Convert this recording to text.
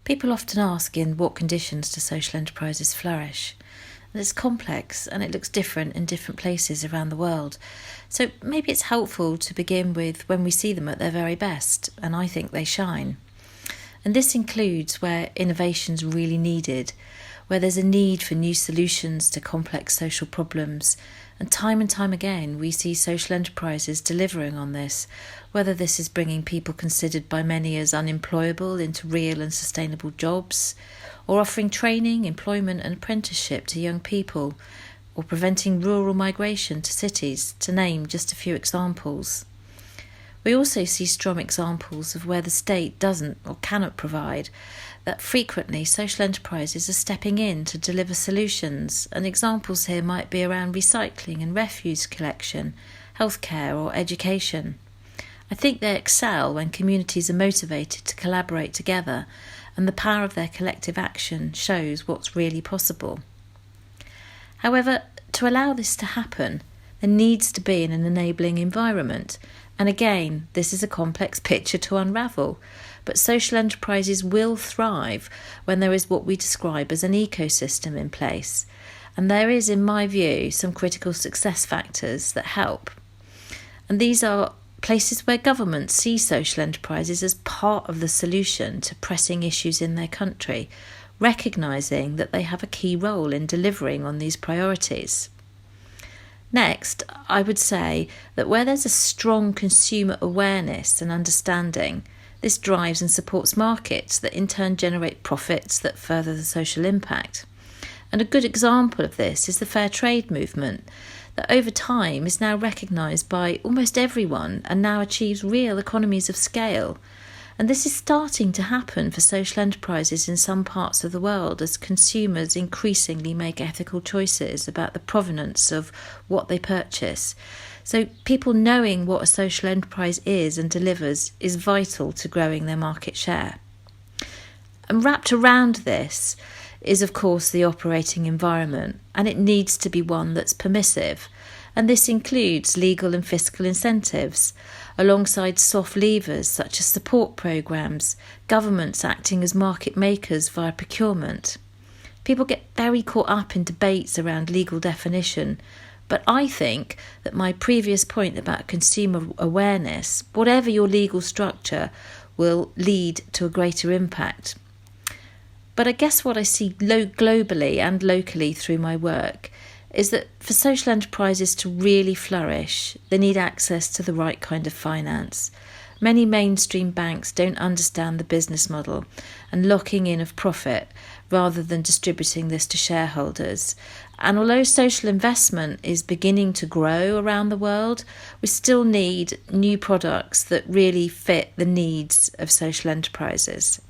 People often ask in what conditions do social enterprises flourish? And it's complex and it looks different in different places around the world. So maybe it's helpful to begin with when we see them at their very best, and I think they shine. And this includes where innovation's really needed, where there's a need for new solutions to complex social problems. And time again, we see social enterprises delivering on this, whether this is bringing people considered by many as unemployable into real and sustainable jobs, or offering training, employment and apprenticeship to young people, or preventing rural migration to cities, to name just a few examples. We also see strong examples of where the state doesn't or cannot provide, that frequently social enterprises are stepping in to deliver solutions, and examples here might be around recycling and refuse collection, healthcare or education. I think they excel when communities are motivated to collaborate together, and the power of their collective action shows what's really possible. However, to allow this to happen, there needs to be an enabling environment. And again, this is a complex picture to unravel, but social enterprises will thrive when there is what we describe as an ecosystem in place. And there is, in my view, some critical success factors that help. And these are places where governments see social enterprises as part of the solution to pressing issues in their country, recognising that they have a key role in delivering on these priorities. Next, I would say that where there's a strong consumer awareness and understanding, this drives and supports markets that in turn generate profits that further the social impact. And a good example of this is the fair trade movement, that over time is now recognised by almost everyone and now achieves real economies of scale. And this is starting to happen for social enterprises in some parts of the world as consumers increasingly make ethical choices about the provenance of what they purchase. So people knowing what a social enterprise is and delivers is vital to growing their market share. And wrapped around this is, of course, the operating environment, and it needs to be one that's permissive. And this includes legal and fiscal incentives, alongside soft levers such as support programmes, governments acting as market makers via procurement. People get very caught up in debates around legal definition, but I think that my previous point about consumer awareness, whatever your legal structure, will lead to a greater impact. But I guess what I see globally and locally through my work is that for social enterprises to really flourish, they need access to the right kind of finance. Many mainstream banks don't understand the business model and locking in of profit rather than distributing this to shareholders. And although social investment is beginning to grow around the world, we still need new products that really fit the needs of social enterprises.